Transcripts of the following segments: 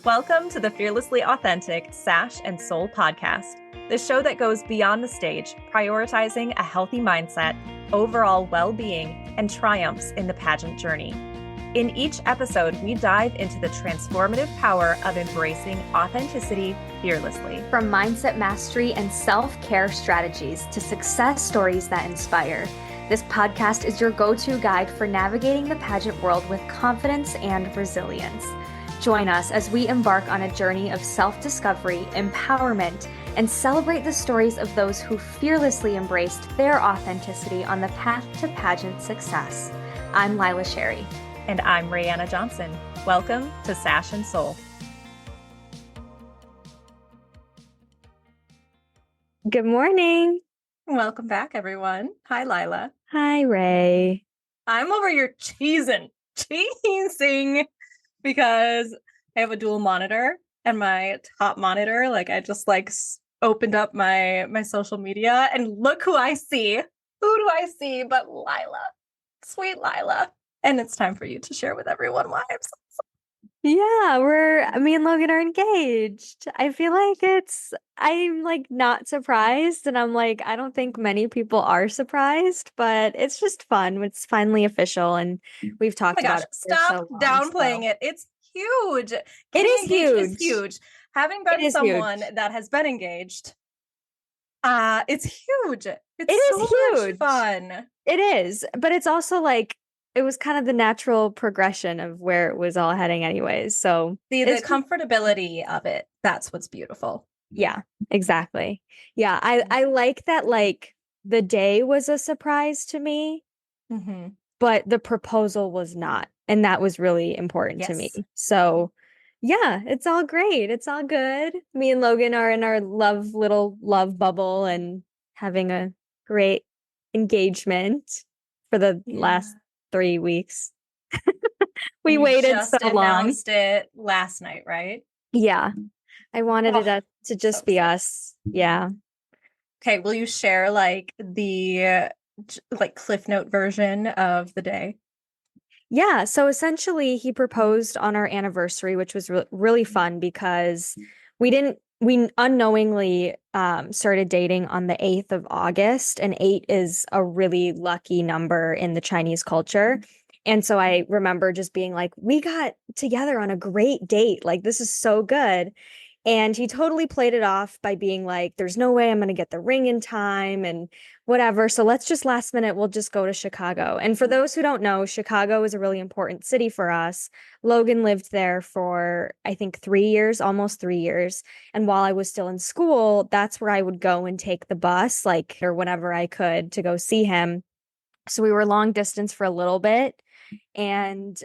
Welcome to the Fearlessly Authentic Sash and Soul podcast, the show that goes beyond the stage, prioritizing a healthy mindset, overall well-being, and triumphs in the pageant journey. In each episode, we dive into the transformative power of embracing authenticity fearlessly. From mindset mastery and self-care strategies to success stories that inspire, this podcast is your go-to guide for navigating the pageant world with confidence and resilience. Join us as we embark on a journey of self-discovery, empowerment, and celebrate the stories of those who fearlessly embraced their authenticity on the path to pageant success. I'm Lila Sherry. And I'm Rayanna Johnson. Welcome to Sash and Soul. Good morning. Welcome back, everyone. Hi, Lila. Hi, Ray. I'm over here cheesing because I have a dual monitor, and my top monitor, I just opened up my social media, and look who I see. Who do I see but Lila, sweet Lila. And it's time for you to share with everyone why I'm so Yeah, me and Logan are engaged. I feel like I'm not surprised, and I don't think many people are surprised, but it's just fun. It's finally official, and we've talked about it. Stop downplaying it. It's huge. It is huge. It's huge. Having been someone that has been engaged, it's huge. It is so huge. Much fun. It is, but it's also it was kind of the natural progression of where it was all heading anyways. So the comfortability of it, that's what's beautiful. Yeah, exactly. Yeah, I like that the day was a surprise to me, but the proposal was not. And that was really important to me. So yeah, it's all great. It's all good. Me and Logan are in our little love bubble and having a great engagement for the last 3 weeks. We waited so long. Announced it last night, right? Yeah. I wanted it to just be us. Yeah. Okay, will you share the Cliff Note version of the day? Yeah, so essentially he proposed on our anniversary, which was really fun because we unknowingly started dating on the 8th of August, and 8 is a really lucky number in the Chinese culture. And so I remember just being we got together on a great date. This is so good. And he totally played it off by being there's no way I'm going to get the ring in time and whatever. So let's just last minute, we'll just go to Chicago. And for those who don't know, Chicago is a really important city for us. Logan lived there for, I think, 3 years, almost 3 years. And while I was still in school, that's where I would go and take the bus, or whenever I could to go see him. So we were long distance for a little bit. And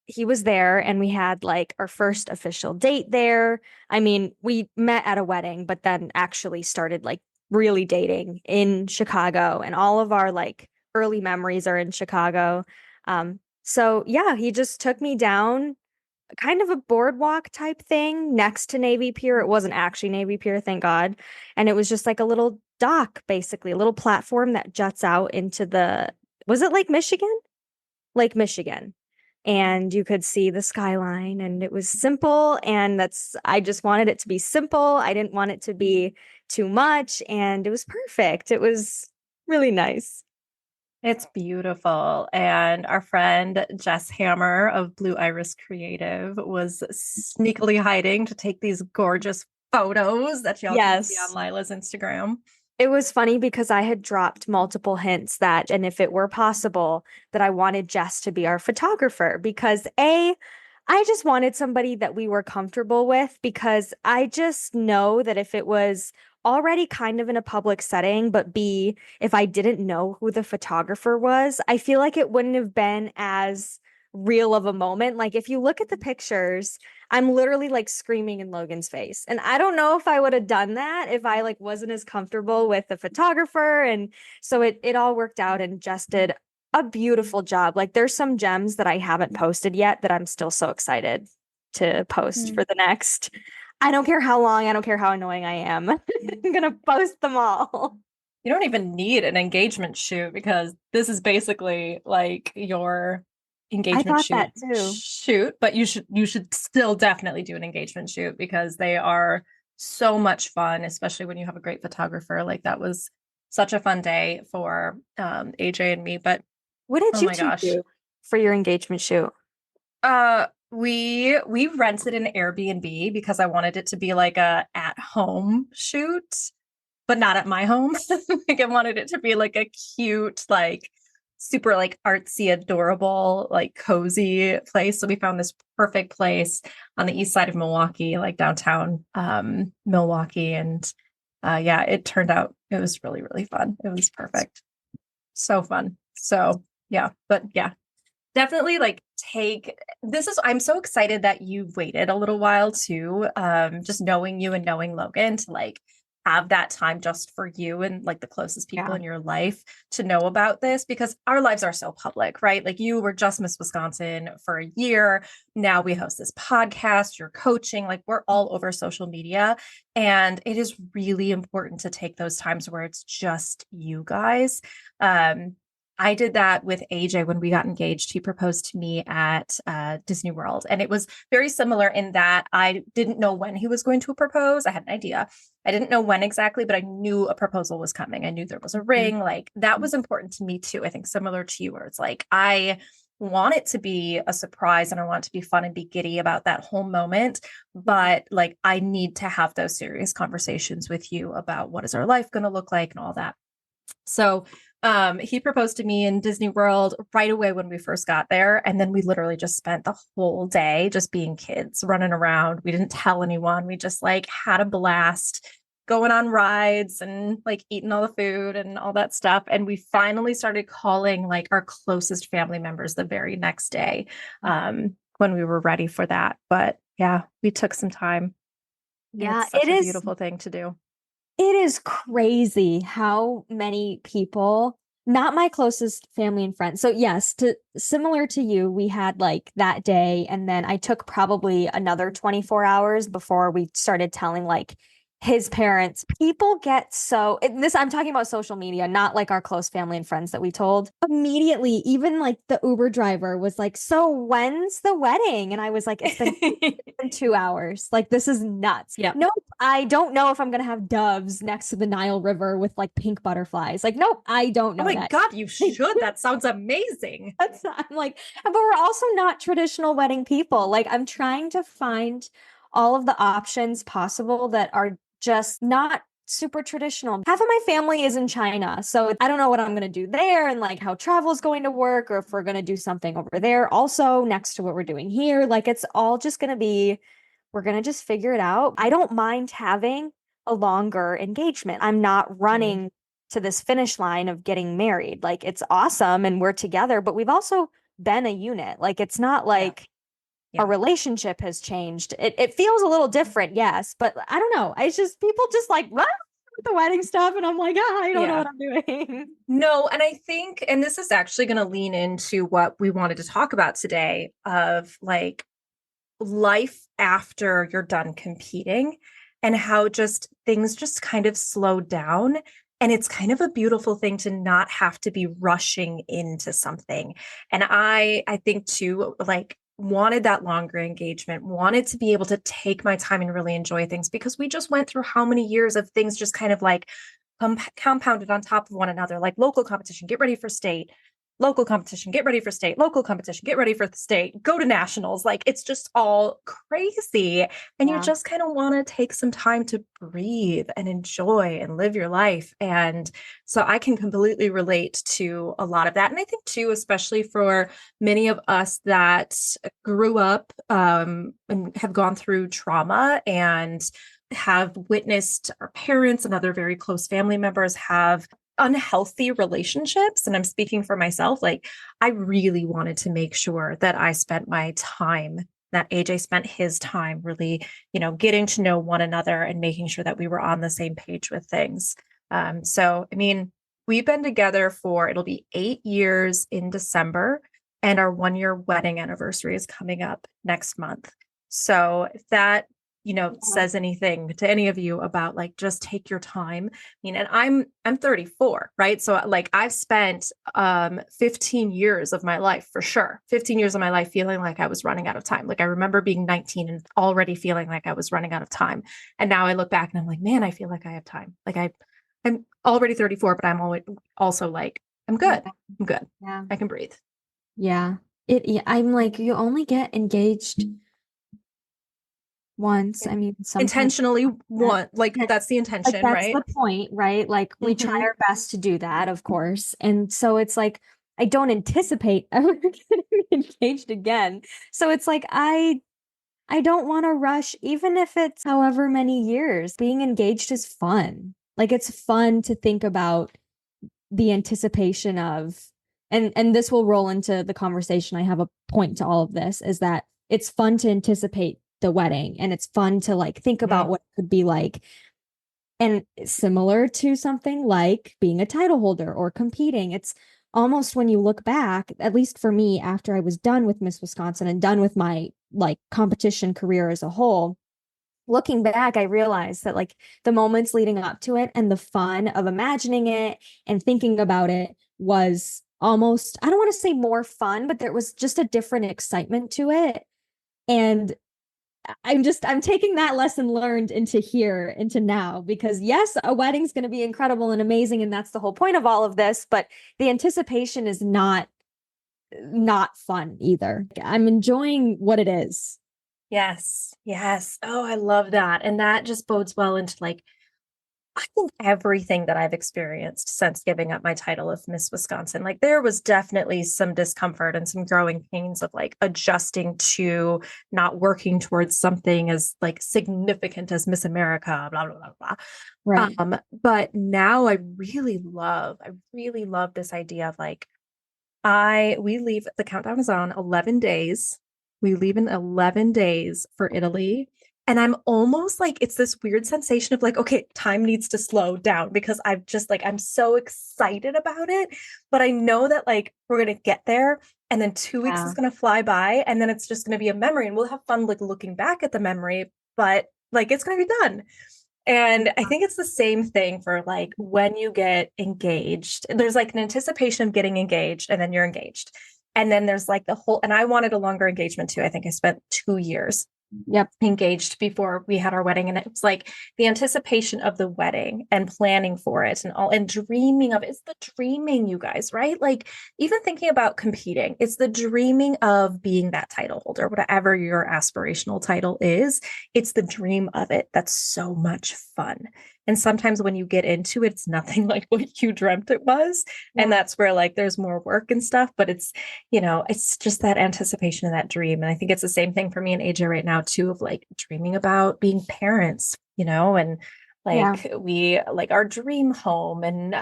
he was there, and we had our first official date there. I mean, we met at a wedding, but then actually started really dating in Chicago, and all of our early memories are in Chicago. So yeah, he just took me down kind of a boardwalk type thing next to Navy Pier. It wasn't actually Navy Pier, thank God. And it was just a little dock, basically, a little platform that juts out into was it Lake Michigan? Lake Michigan. And you could see the skyline, and it was simple. And I just wanted it to be simple. I didn't want it to be too much. And it was perfect. It was really nice. It's beautiful. And our friend Jess Hammer of Blue Iris Creative was sneakily hiding to take these gorgeous photos that y'all can see on Lila's Instagram. It was funny because I had dropped multiple hints and if it were possible, that I wanted Jess to be our photographer, because I just wanted somebody that we were comfortable with, because I just know that if it was already kind of in a public setting, but B, if I didn't know who the photographer was, I feel like it wouldn't have been as real of a moment. If you look at the pictures, I'm literally screaming in Logan's face. And I don't know if I would have done that if I wasn't as comfortable with the photographer. And so it all worked out, and Jess did a beautiful job. There's some gems that I haven't posted yet that I'm still so excited to post for the next. I don't care how long, I don't care how annoying I am. I'm going to post them all. You don't even need an engagement shoot, because this is basically your I engagement thought that too. shoot, but you should still definitely do an engagement shoot because they are so much fun, especially when you have a great photographer. Like that was such a fun day for AJ and me. But What did oh you my two gosh. do for your engagement shoot? We rented an Airbnb because I wanted it to be like a at home shoot, but not at my home. Like I wanted it to be like a cute, like super like artsy, adorable, like cozy place. So we found this perfect place on the east side of Milwaukee, like downtown Milwaukee. And yeah, it turned out it was really, really fun. It was perfect. So fun. So yeah, but yeah, definitely like take this is I'm so excited that you waited a little while too. Just knowing you and knowing Logan to like have that time just for you and like the closest people Yeah. in your life to know about this because our lives are so public, right? Like you were just Miss Wisconsin for a year. Now we host this podcast, you're coaching, like we're all over social media. And it is really important to take those times where it's just you guys. Um, I did that with AJ when we got engaged. He proposed to me at Disney World. And it was very similar in that I didn't know when he was going to propose. I had an idea. I didn't know when exactly, but I knew a proposal was coming. I knew there was a ring. Like that was important to me too. I think similar to you, where it's like, I want it to be a surprise and I want it to be fun and be giddy about that whole moment. But like, I need to have those serious conversations with you about what is our life going to look like and all that. So he proposed to me in Disney World right away when we first got there. And then we literally just spent the whole day just being kids, running around. We didn't tell anyone. We just like had a blast going on rides and like eating all the food and all that stuff. And we finally started calling like our closest family members the very next day when we were ready for that. But yeah, we took some time. And Yeah, it's such a beautiful thing to do. it is crazy how many people, not my closest family and friends. So yes, to similar to you, we had like that day and then I took probably another 24 hours before we started telling like his parents. People get so this I'm talking about social media, not like our close family and friends that we told. Immediately, even like the Uber driver was like, "So when's the wedding?" And I was like, "It's been 2 hours. Like this is nuts." Yeah. Nope, I don't know if I'm gonna have doves next to the Nile River with like pink butterflies. Like, nope, I don't Oh know my that. God, you should. That sounds amazing. I'm like, but we're also not traditional wedding people. Like, I'm trying to find all of the options possible that are just not super traditional. Half of my family is in China, so I don't know what I'm going to do there and like how travel is going to work or if we're going to do something over there also next to what we're doing here. Like, it's all just going to be, we're going to just figure it out. I don't mind having a longer engagement. I'm not Mm. running to this finish line of getting married. Like it's awesome and we're together, but we've also been a unit. Like it's not Yeah. like our Yeah. relationship has changed. It feels a little different, yes, but I don't know. It's just people just like run with the wedding stuff and I'm like, I don't know Yeah. what I'm doing. No, and I think, and this is actually going to lean into what we wanted to talk about today of like life after you're done competing and how just things just kind of slow down. And it's kind of a beautiful thing to not have to be rushing into something. And I think too, like wanted that longer engagement, wanted to be able to take my time and really enjoy things because we just went through how many years of things just kind of like compounded on top of one another, like local competition, get ready for state, local competition, get ready for state, local competition, get ready for the state, go to nationals. Like it's just all crazy. And you Yeah. just kind of want to take some time to breathe and enjoy and live your life. And so I can completely relate to a lot of that. And I think too, especially for many of us that grew up and have gone through trauma and have witnessed our parents and other very close family members have unhealthy relationships. And I'm speaking for myself. Like, I really wanted to make sure that I spent my time, that AJ spent his time really, getting to know one another and making sure that we were on the same page with things. So, I mean, we've been together for, it'll be 8 years in December, and our 1 year wedding anniversary is coming up next month. So, if that says anything to any of you about like, just take your time. I mean, and I'm 34, right? So like I've spent 15 years of my life, for sure, 15 years of my life feeling like I was running out of time. Like I remember being 19 and already feeling like I was running out of time. And now I look back and I'm like, man, I feel like I have time. Like I'm already 34, but I'm always also like, I'm good. I'm good. Yeah. I can breathe. Yeah. I'm like, you only get engaged once. I mean, sometimes Intentionally want, like that's the like intention, that's right? the point, right? Like we try our best to do that, of course. And so it's like I don't anticipate ever getting engaged again. So it's like I don't want to rush, even if it's however many years. Being engaged is fun. Like it's fun to think about the anticipation of, and this will roll into the conversation. I have a point to all of this, is that it's fun to anticipate the wedding, and it's fun to like think about what it could be like. And similar to something like being a title holder or competing, it's almost, when you look back, at least for me, after I was done with Miss Wisconsin and done with my like competition career as a whole, looking back, I realized that like the moments leading up to it and the fun of imagining it and thinking about it was almost, I don't want to say more fun, but there was just a different excitement to it. And I'm taking that lesson learned into here, into now, because yes, a wedding's going to be incredible and amazing. And that's the whole point of all of this. But the anticipation is not fun either. I'm enjoying what it is. Yes. Yes. Oh, I love that. And that just bodes well into like, I think everything that I've experienced since giving up my title of Miss Wisconsin, like there was definitely some discomfort and some growing pains of like adjusting to not working towards something as like significant as Miss America, blah, blah, blah, blah. Right. But now I really love this idea of like, we leave, the countdown is on 11 days. We leave in 11 days for Italy. And I'm almost like, it's this weird sensation of like, okay, time needs to slow down because I've just like, I'm so excited about it. But I know that like, we're going to get there. And then 2 weeks is going to fly by. And then it's just going to be a memory. And we'll have fun like looking back at the memory. But like, it's going to be done. And I think it's the same thing for like when you get engaged, there's like an anticipation of getting engaged and then you're engaged. And then there's like the whole, and I wanted a longer engagement too. I think I spent 2 years engaged before we had our wedding. And it was like the anticipation of the wedding and planning for it and all and dreaming of it. It's the dreaming, you guys, right? Like even thinking about competing, it's the dreaming of being that title holder, whatever your aspirational title is. It's the dream of it. That's so much fun. And sometimes when you get into it, it's nothing like what you dreamt it was. Yeah. And that's where like there's more work and stuff, but it's, it's just that anticipation of that dream. And I think it's the same thing for me and AJ right now too, of like dreaming about being parents, and like we like our dream home and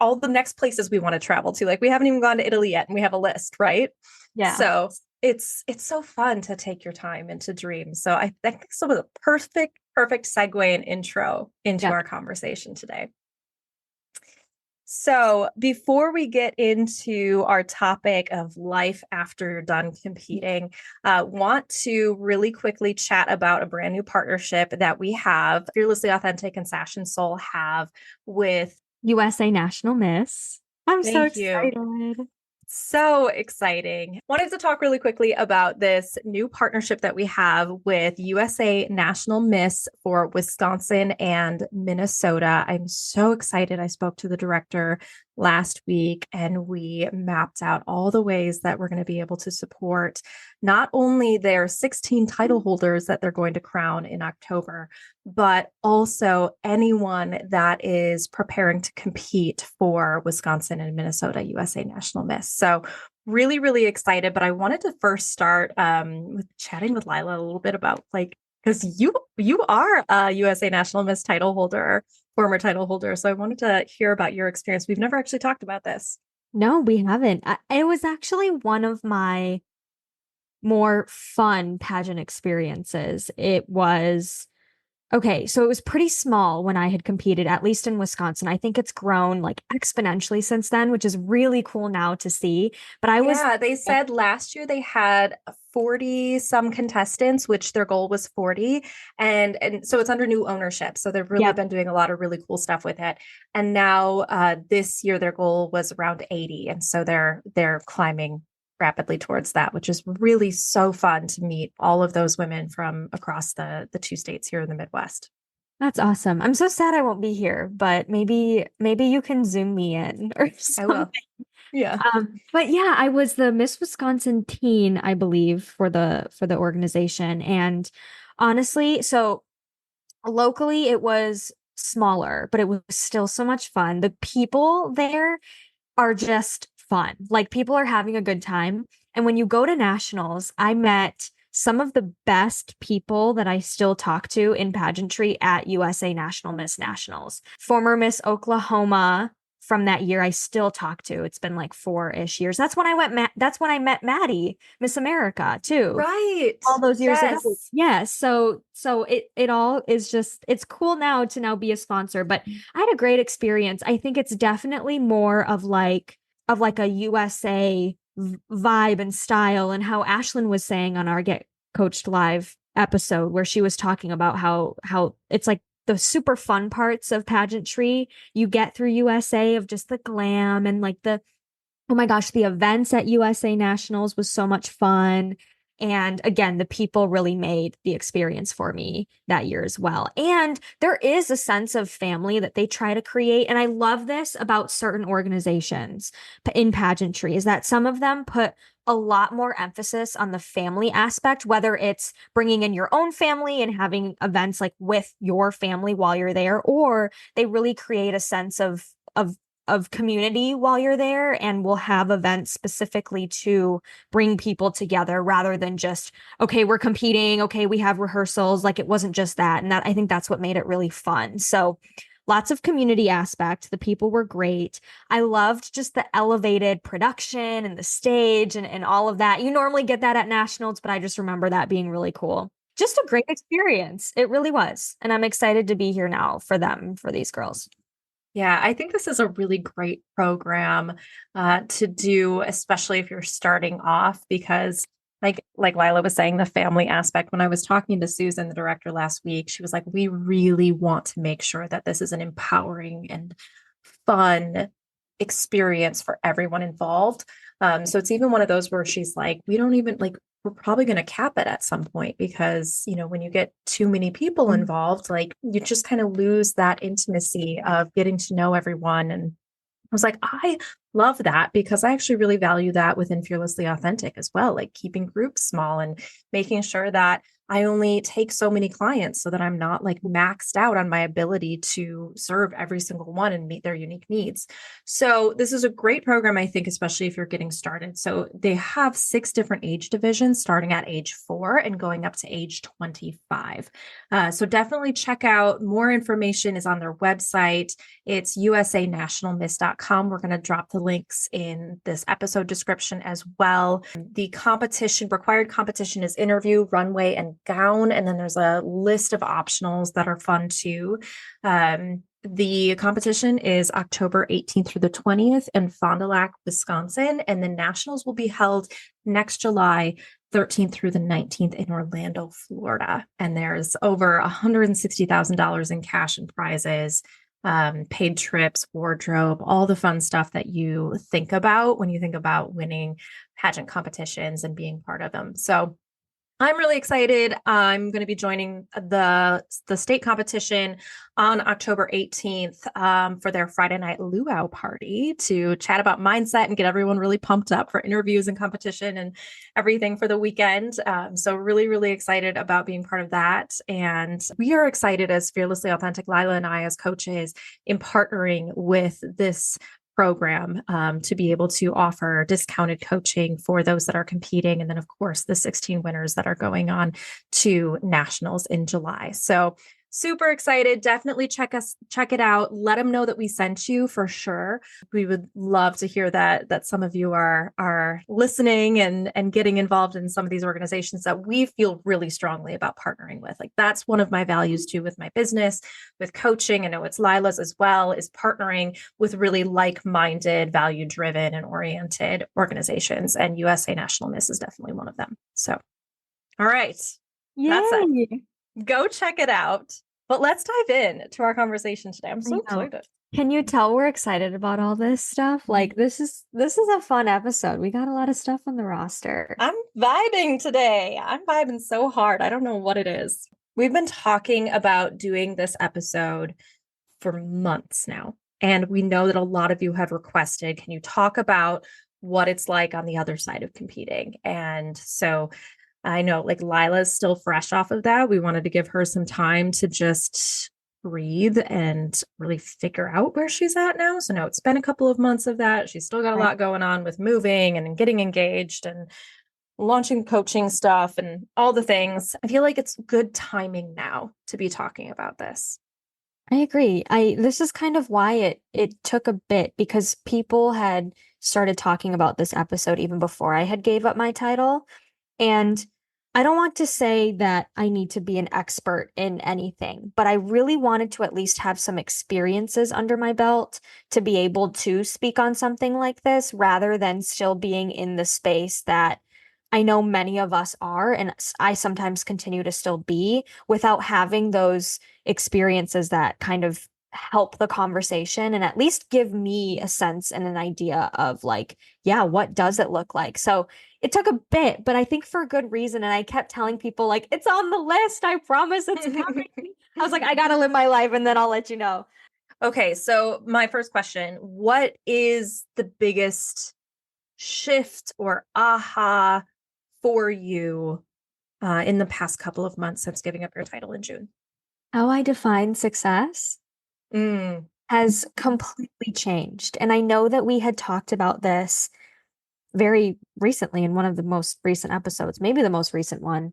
all the next places we want to travel to. Like we haven't even gone to Italy yet and we have a list, right? Yeah. So it's so fun to take your time and to dream. So I think this was a perfect segue and intro into our conversation today. So before we get into our topic of life after you're done competing, want to really quickly chat about a brand new partnership that we have, Fearlessly Authentic and Sash and Soul have with USA National Miss. I'm so excited. So exciting. Wanted to talk really quickly about this new partnership that we have with USA National Miss for Wisconsin and Minnesota. I'm so excited. I spoke to the director last week and we mapped out all the ways that we're going to be able to support not only their 16 title holders that they're going to crown in October, but also anyone that is preparing to compete for Wisconsin and Minnesota USA National Miss. So really, really excited. But I wanted to first start with chatting with Lila a little bit about like, because you are a USA National Miss title holder, former title holder. So I wanted to hear about your experience. We've never actually talked about this. No, we haven't. It was actually one of my more fun pageant experiences. It was okay. So it was pretty small when I had competed, at least in Wisconsin. I think it's grown like exponentially since then, which is really cool now to see. But they said last year they had 40 some contestants, which their goal was 40. And so it's under new ownership. So they've really been doing a lot of really cool stuff with it. And now this year their goal was around 80. And so they're climbing rapidly towards that, which is really so fun to meet all of those women from across the two states here in the Midwest. That's awesome. I'm so sad I won't be here, but maybe you can Zoom me in or I will. something. Yeah. But yeah, I was the Miss Wisconsin teen, I believe, for the organization. And honestly, so locally it was smaller, but it was still so much fun. The people there are just fun. Like people are having a good time. And when you go to nationals, I met some of the best people that I still talk to in pageantry at USA National Miss Nationals. Former Miss Oklahoma from that year, I still talk to. It's been like 4-ish years. That's when that's when I met Maddie, Miss America, too. Right. All those years ago. Yes. Yeah. So it all is just, it's cool now to now be a sponsor, but I had a great experience. I think it's definitely more of like a USA vibe and style, and how Ashlyn was saying on our Get Coached Live episode, where she was talking about how it's like the super fun parts of pageantry you get through USA, of just the glam and like the, oh my gosh, the events at USA Nationals was so much fun. And again, the people really made the experience for me that year as well. And there is a sense of family that they try to create. And I love this about certain organizations in pageantry, is that some of them put a lot more emphasis on the family aspect, whether it's bringing in your own family and having events like with your family while you're there, or they really create a sense of community while you're there, and we'll have events specifically to bring people together rather than just, okay, we're competing, okay, we have rehearsals. Like it wasn't just that. And that, I think that's what made it really fun. So lots of community aspect. The people were great. I loved just the elevated production and the stage and all of that. You normally get that at nationals, but I just remember that being really cool. Just a great experience. It really was. And I'm excited to be here now for them, for these girls. Yeah, I think this is a really great program to do, especially if you're starting off, because like Lila was saying, the family aspect. When I was talking to Susan, the director, last week, she was like, we really want to make sure that this is an empowering and fun experience for everyone involved. So it's even one of those where she's like, we don't even like, we're probably going to cap it at some point, because, you know, when you get too many people involved, like you just kind of lose that intimacy of getting to know everyone. And I was like, I love that, because I actually really value that within Fearlessly Authentic as well, like keeping groups small and making sure that I only take so many clients so that I'm not like maxed out on my ability to serve every single one and meet their unique needs. So this is a great program, I think, especially if you're getting started. So they have 6 different age divisions, starting at age 4 and going up to age 25. So definitely check out. More information is on their website. It's usanationalmiss.com. We're going to drop the links in this episode description as well. The required competition is interview, runway, and gown. And then there's a list of optionals that are fun too. The competition is October 18th through the 20th in Fond du Lac, Wisconsin. And the nationals will be held next July 13th through the 19th in Orlando, Florida. And there's over $160,000 in cash and prizes, paid trips, wardrobe, all the fun stuff that you think about when you think about winning pageant competitions and being part of them. So I'm really excited. I'm going to be joining the state competition on October 18th for their Friday night luau party to chat about mindset and get everyone really pumped up for interviews and competition and everything for the weekend. So really, really excited about being part of that. And we are excited as Fearlessly Authentic, Lila and I as coaches, in partnering with this program to be able to offer discounted coaching for those that are competing. And then, of course, the 16 winners that are going on to nationals in July. So super excited. Definitely check it out. Let them know that we sent you for sure. We would love to hear that some of you are listening and getting involved in some of these organizations that we feel really strongly about partnering with. Like that's one of my values too with my business, with coaching. I know it's Lila's as well, is partnering with really like-minded, value-driven and oriented organizations. And USA National Miss is definitely one of them. So, all right. That's it. Yay. Go check it out. But let's dive in to our conversation today. I'm so excited. Can you tell we're excited about all this stuff? Like this is a fun episode. We got a lot of stuff on the roster. I'm vibing today. I'm vibing so hard. I don't know what it is. We've been talking about doing this episode for months now. And we know that a lot of you have requested, can you talk about what it's like on the other side of competing? And so I know like Lila's still fresh off of that. We wanted to give her some time to just breathe and really figure out where she's at now. So now it's been a couple of months of that. She's still got a lot going on with moving and getting engaged and launching coaching stuff and all the things. I feel like it's good timing now to be talking about this. I agree. This is kind of why it took a bit, because people had started talking about this episode even before I had gave up my title. And I don't want to say that I need to be an expert in anything, but I really wanted to at least have some experiences under my belt to be able to speak on something like this, rather than still being in the space that I know many of us are, and I sometimes continue to still be, without having those experiences that kind of help the conversation and at least give me a sense and an idea of like, yeah, what does it look like? So it took a bit, but I think for a good reason. And I kept telling people like, it's on the list. I promise it's coming. I was like, I got to live my life and then I'll let you know. Okay. So my first question, what is the biggest shift or aha for you in the past couple of months since giving up your title in June? How I define success has completely changed. And I know that we had talked about this very recently in one of the most recent episodes, maybe the most recent one.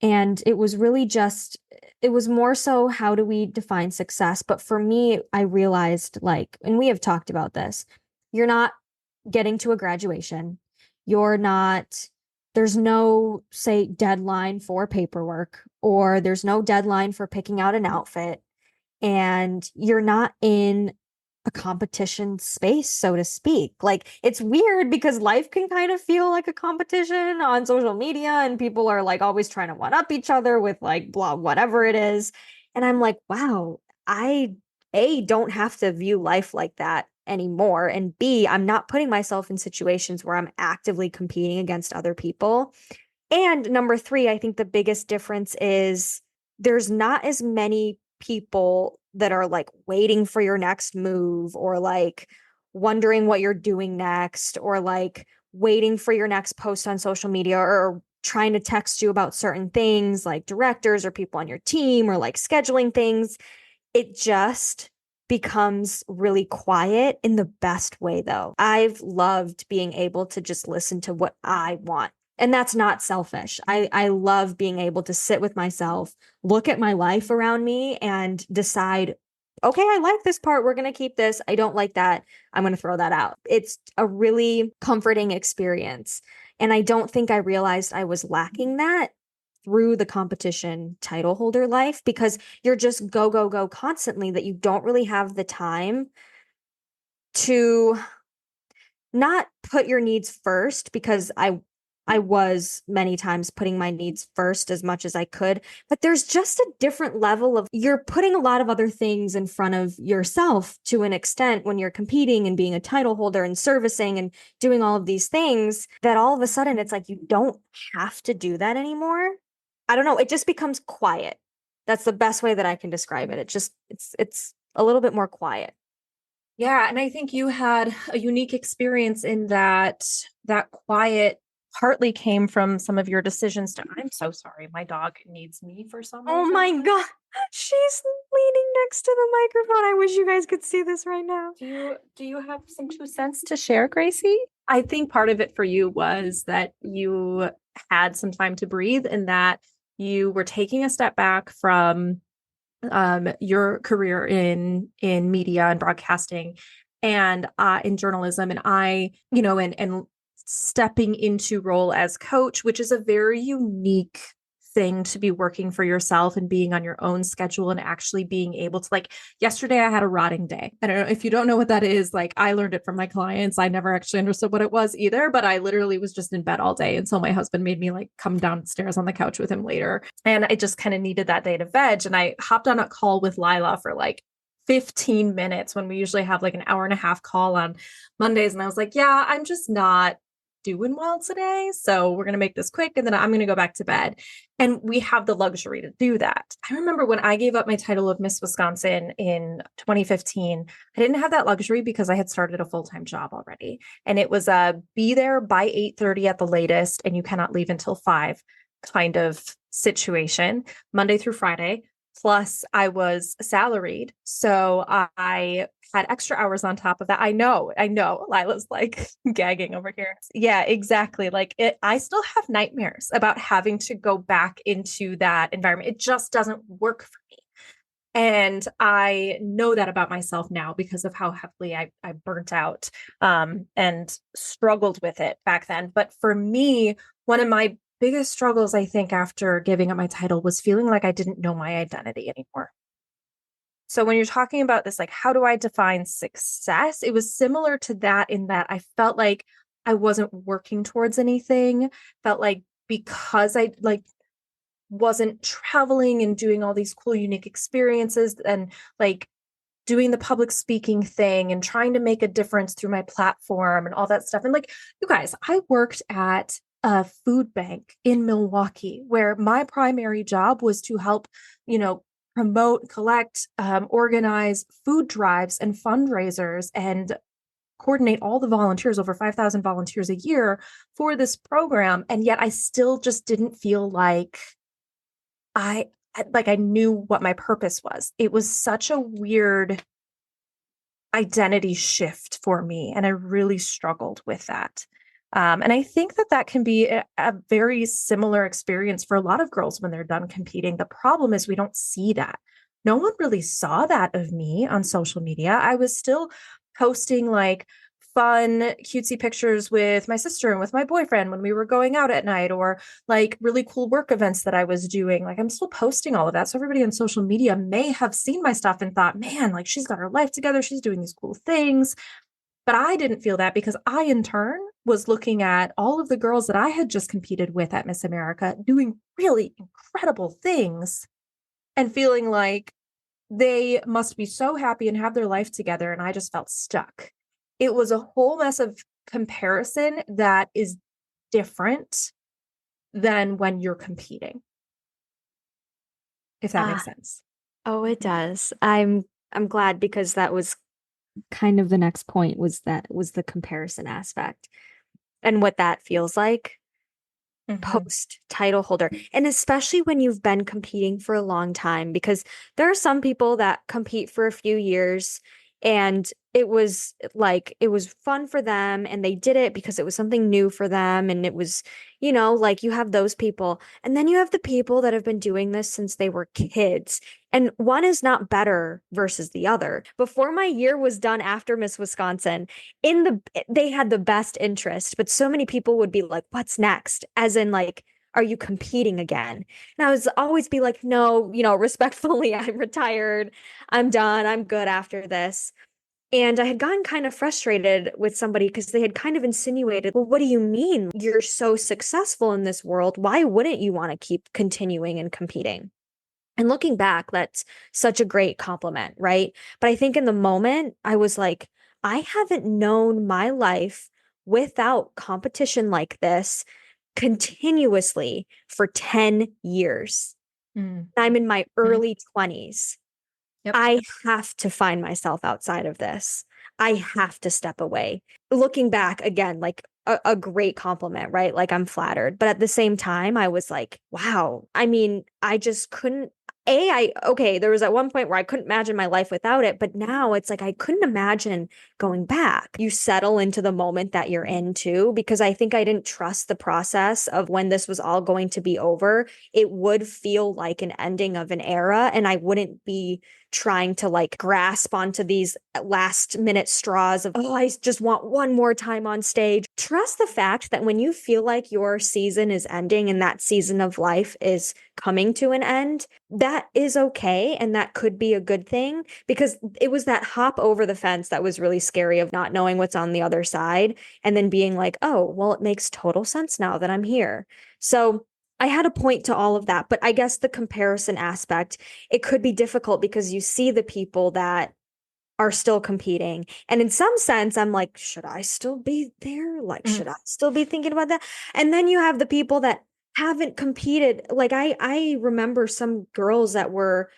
And it was really just, it was more so, how do we define success? But for me, I realized like, and we have talked about this, you're not getting to a graduation. You're not, there's no, say, deadline for paperwork, or there's no deadline for picking out an outfit. And you're not in a competition space, so to speak. Like it's weird because life can kind of feel like a competition on social media, and people are like always trying to one up each other with like blah, whatever it is. And I'm like, wow, I don't have to view life like that anymore. And B, I'm not putting myself in situations where I'm actively competing against other people. And number three, I think the biggest difference is there's not as many people that are like waiting for your next move, or like wondering what you're doing next, or like waiting for your next post on social media, or trying to text you about certain things like directors or people on your team, or like scheduling things. It just becomes really quiet in the best way though. I've loved being able to just listen to what I want. And that's not selfish. I love being able to sit with myself, look at my life around me, and decide, okay, I like this part. We're going to keep this. I don't like that. I'm going to throw that out. It's a really comforting experience. And I don't think I realized I was lacking that through the competition title holder life, because you're just go, go, go constantly, that you don't really have the time to not put your needs first, because I was many times putting my needs first as much as I could, but there's just a different level of, you're putting a lot of other things in front of yourself to an extent when you're competing and being a title holder and servicing and doing all of these things, that all of a sudden it's like, you don't have to do that anymore. I don't know. It just becomes quiet. That's the best way that I can describe it. It's a little bit more quiet. Yeah. And I think you had a unique experience in that quiet partly came from some of your decisions to, I'm so sorry, my dog needs me for some reason. Oh my God. She's leaning next to the microphone. I wish you guys could see this right now. Do you have some 2 cents to share, Gracie? I think part of it for you was that you had some time to breathe, and that you were taking a step back from your career in media and broadcasting and in journalism, and I, and stepping into role as coach, which is a very unique thing to be working for yourself and being on your own schedule and actually being able to, like, yesterday I had a rotting day. I don't know if you don't know what that is. Like, I learned it from my clients. I never actually understood what it was either, but I literally was just in bed all day until my husband made me like come downstairs on the couch with him later. And I just kind of needed that day to veg. And I hopped on a call with Lila for like 15 minutes when we usually have like an hour and a half call on Mondays. And I was like, yeah, I'm just not doing well today. So we're going to make this quick and then I'm going to go back to bed. And we have the luxury to do that. I remember when I gave up my title of Miss Wisconsin in 2015, I didn't have that luxury because I had started a full-time job already. And it was a be there by 8:30 at the latest, and you cannot leave until 5 kind of situation, Monday through Friday. Plus, I was salaried. So I had extra hours on top of that. I know. Lila's like gagging over here. Yeah, exactly. Like I still have nightmares about having to go back into that environment. It just doesn't work for me. And I know that about myself now because of how heavily I burnt out and struggled with it back then. But for me, one of my biggest struggles, I think, after giving up my title was feeling like I didn't know my identity anymore. So when you're talking about this, like, how do I define success? It was similar to that in that I felt like I wasn't working towards anything, felt like because I like wasn't traveling and doing all these cool, unique experiences and like doing the public speaking thing and trying to make a difference through my platform and all that stuff. And like, you guys, I worked at a food bank in Milwaukee where my primary job was to help, promote, collect, organize food drives and fundraisers and coordinate all the volunteers, over 5,000 volunteers a year for this program. And yet I still just didn't feel like I knew what my purpose was. It was such a weird identity shift for me. And I really struggled with that. And I think that can be a very similar experience for a lot of girls when they're done competing. The problem is we don't see that. No one really saw that of me on social media. I was still posting like fun, cutesy pictures with my sister and with my boyfriend when we were going out at night, or like really cool work events that I was doing. Like I'm still posting all of that. So everybody on social media may have seen my stuff and thought, man, like she's got her life together. She's doing these cool things. But I didn't feel that because I, in turn, was looking at all of the girls that I had just competed with at Miss America doing really incredible things and feeling like they must be so happy and have their life together. And I just felt stuck. It was a whole mess of comparison that is different than when you're competing, if that makes sense. Oh, it does. I'm glad because that was kind of the next point was the comparison aspect and what that feels like post title holder. And especially when you've been competing for a long time, because there are some people that compete for a few years and it was fun for them and they did it because it was something new for them. And it was, like you have those people and then you have the people that have been doing this since they were kids. And one is not better versus the other. Before my year was done after Miss Wisconsin, they had the best interest, but so many people would be like, what's next? As in like, are you competing again? And I was always be like, no, respectfully, I'm retired. I'm done. I'm good after this. And I had gotten kind of frustrated with somebody because they had kind of insinuated, well, what do you mean you're so successful in this world? Why wouldn't you want to keep continuing and competing? And looking back, that's such a great compliment, right? But I think in the moment, I was like, I haven't known my life without competition like this continuously for 10 years. I'm in my early 20s. Yep. I have to find myself outside of this. I have to step away. Looking back again, like a great compliment, right? Like I'm flattered. But at the same time, I was like, wow. I mean, I just couldn't, there was at one point where I couldn't imagine my life without it, but now it's like I couldn't imagine going back. You settle into the moment that you're in too, because I think I didn't trust the process of when this was all going to be over. It would feel like an ending of an era, and I wouldn't be trying to like grasp onto these last minute straws of, oh, I just want one more time on stage. Trust the fact that when you feel like your season is ending and that season of life is coming to an end, that is okay. And that could be a good thing, because it was that hop over the fence that was really scary, of not knowing what's on the other side and then being like, oh, well, it makes total sense now that I'm here. So I had a point to all of that, but I guess the comparison aspect, it could be difficult because you see the people that are still competing. And in some sense, I'm like, should I still be there? Like, should I still be thinking about that? And then you have the people that haven't competed. Like I remember some girls that were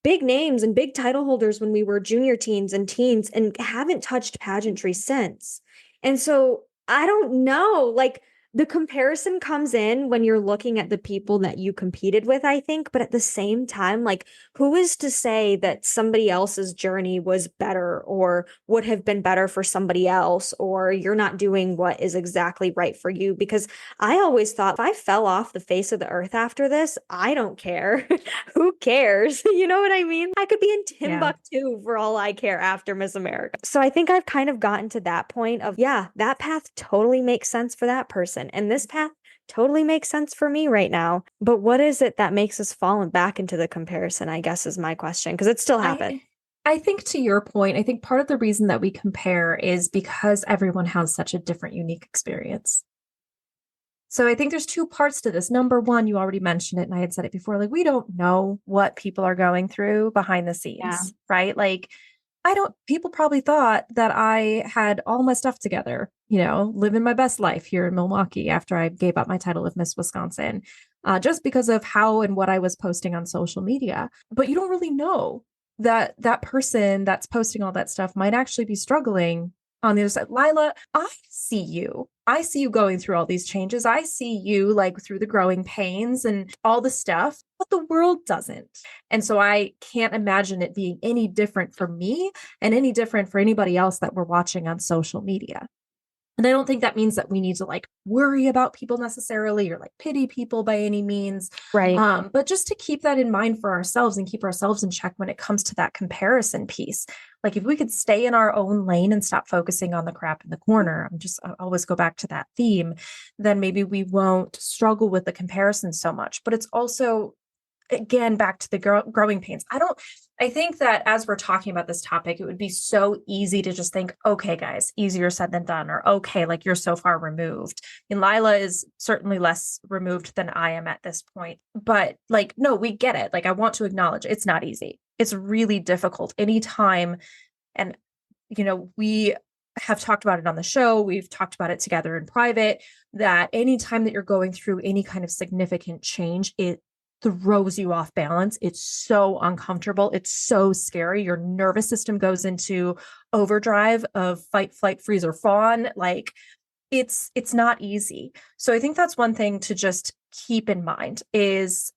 big names and big title holders when we were junior teens and teens and haven't touched pageantry since. And so I don't know, like the comparison comes in when you're looking at the people that you competed with, I think. But at the same time, like, who is to say that somebody else's journey was better or would have been better for somebody else, or you're not doing what is exactly right for you? Because I always thought if I fell off the face of the earth after this, I don't care. Who cares? You know what I mean? I could be in Timbuktu for all I care after Miss America. So I think I've kind of gotten to that point of, yeah, that path totally makes sense for that person. And this path totally makes sense for me right now. But what is it that makes us fall back into the comparison, I guess, is my question, because it still happens. I think to your point, I think part of the reason that we compare is because everyone has such a different, unique experience. So I think there's two parts to this. Number one, you already mentioned it, and I had said it before, like, we don't know what people are going through behind the scenes, right? Like, people probably thought that I had all my stuff together, living my best life here in Milwaukee after I gave up my title of Miss Wisconsin, just because of how and what I was posting on social media. But you don't really know that that person that's posting all that stuff might actually be struggling on the other side. Lila, I see you. I see you going through all these changes. I see you like through the growing pains and all the stuff, but the world doesn't. And so I can't imagine it being any different for me and any different for anybody else that we're watching on social media. And I don't think that means that we need to like worry about people necessarily or like pity people by any means. Right. But just to keep that in mind for ourselves and keep ourselves in check when it comes to that comparison piece. Like if we could stay in our own lane and stop focusing on the crap in the corner, I always go back to that theme, then maybe we won't struggle with the comparison so much. But it's also, again, back to the growing pains. I think that as we're talking about this topic, it would be so easy to just think, okay, guys, easier said than done, or okay, like you're so far removed. And Lila is certainly less removed than I am at this point. But like, no, we get it. Like, I want to acknowledge it's not easy. It's really difficult anytime. And, we have talked about it on the show. We've talked about it together in private, that anytime that you're going through any kind of significant change, it throws you off balance. It's so uncomfortable. It's so scary. Your nervous system goes into overdrive of fight, flight, freeze, or fawn. Like it's not easy. So I think that's one thing to just keep in mind is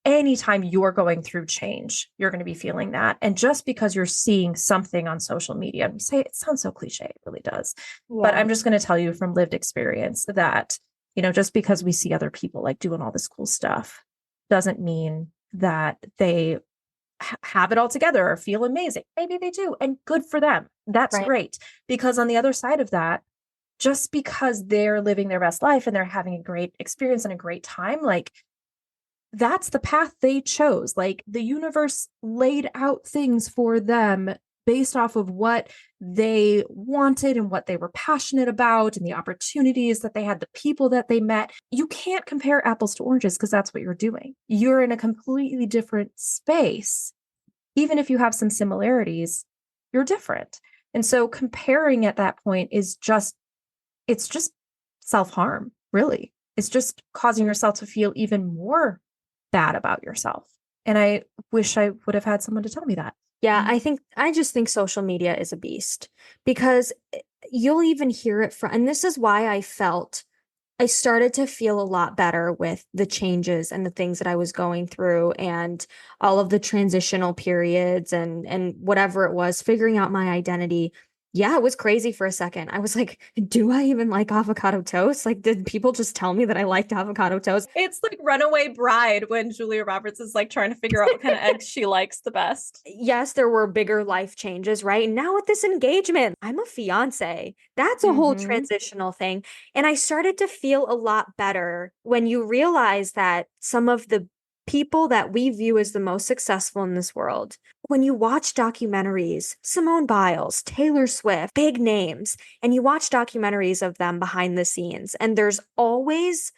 anytime you're going through change, you're going to be feeling that. And just because you're seeing something on social media, and we say it sounds so cliche, it really does. Yeah. But I'm just going to tell you from lived experience that, just because we see other people like doing all this cool stuff doesn't mean that they have it all together or feel amazing. Maybe they do, and good for them. That's right. Great. Because on the other side of that, just because they're living their best life and they're having a great experience and a great time, like that's the path they chose. Like the universe laid out things for them based off of what they wanted and what they were passionate about and the opportunities that they had, the people that they met. You can't compare apples to oranges because that's what you're doing. You're in a completely different space. Even if you have some similarities, you're different. And so comparing at that point it's just self-harm, really. It's just causing yourself to feel even more bad about yourself. And I wish I would have had someone to tell me that. Yeah, I just think social media is a beast, because you'll even hear it from, and this is why I felt I started to feel a lot better with the changes and the things that I was going through and all of the transitional periods and whatever it was, figuring out my identity. Yeah, it was crazy for a second. I was like, do I even like avocado toast? Like, did people just tell me that I liked avocado toast? It's like Runaway Bride when Julia Roberts is like trying to figure out what kind of eggs she likes the best. Yes, there were bigger life changes, right? And now with this engagement, I'm a fiance. That's a whole transitional thing. And I started to feel a lot better when you realize that some of the people that we view as the most successful in this world, when you watch documentaries, Simone Biles, Taylor Swift, big names, and you watch documentaries of them behind the scenes, and there's always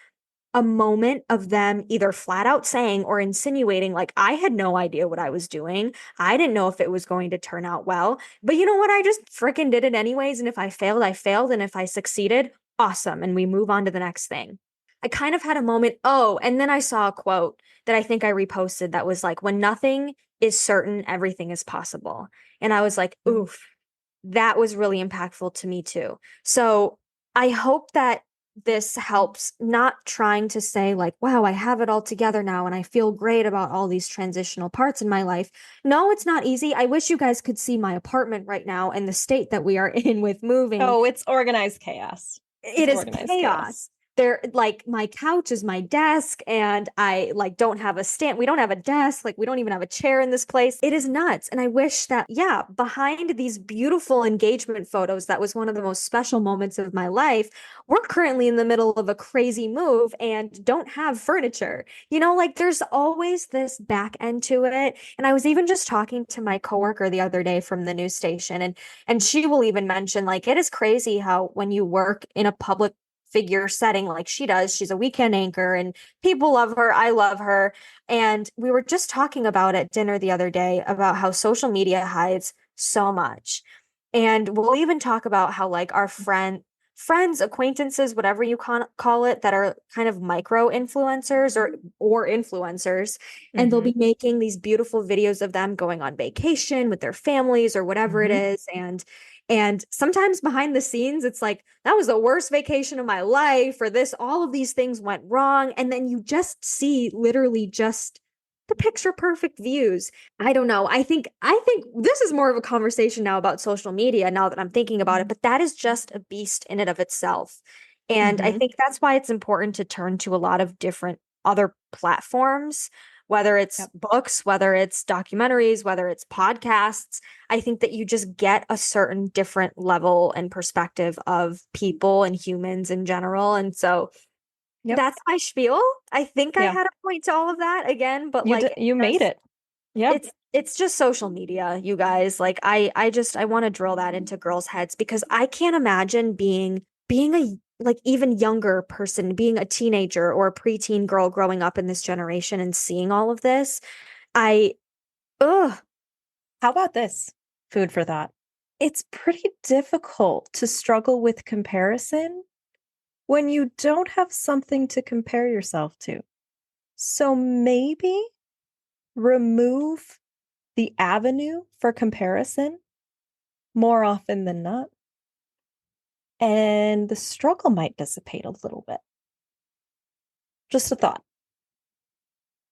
a moment of them either flat out saying or insinuating, like, I had no idea what I was doing. I didn't know if it was going to turn out well. But you know what? I just freaking did it anyways. And if I failed, I failed. And if I succeeded, awesome. And we move on to the next thing. I kind of had a moment. Oh, and then I saw a quote that I think I reposted that was like, when nothing is certain, everything is possible. And I was like, oof, that was really impactful to me too. So I hope that this helps, not trying to say like, wow, I have it all together now and I feel great about all these transitional parts in my life. No, it's not easy. I wish you guys could see my apartment right now and the state that we are in with moving. Oh, it's organized chaos. It is chaos. There, like, my couch is my desk and I like don't have a stand. We don't have a desk. Like, we don't even have a chair in this place. It is nuts. And I wish that, yeah, behind these beautiful engagement photos, that was one of the most special moments of my life. We're currently in the middle of a crazy move and don't have furniture. You know, like, there's always this back end to it. And I was even just talking to my coworker the other day from the news station, and she will even mention, like, it is crazy how when you work in a public figure setting like she does, she's a weekend anchor and people love her. I love her. And we were just talking about at dinner the other day about how social media hides so much. And we'll even talk about how, like, our friends, acquaintances, whatever you call it, that are kind of micro influencers or influencers, and they'll be making these beautiful videos of them going on vacation with their families or whatever it is. And sometimes behind the scenes, it's like, that was the worst vacation of my life, or this, all of these things went wrong. And then you just see literally just the picture perfect views. I don't know. I think this is more of a conversation now about social media now that I'm thinking about it, but that is just a beast in and of itself. And I think that's why it's important to turn to a lot of different other platforms, whether it's books, whether it's documentaries, whether it's podcasts. I think that you just get a certain different level and perspective of people and humans in general. And so that's my spiel. I think I had a point to all of that again, but you made it. Yeah. It's just social media, you guys. Like, I want to drill that into girls' heads, because I can't imagine being a, like, even younger person, being a teenager or a preteen girl growing up in this generation and seeing all of this. Ugh. How about this? Food for thought. It's pretty difficult to struggle with comparison when you don't have something to compare yourself to. So maybe remove the avenue for comparison more often than not, and the struggle might dissipate a little bit. Just a thought.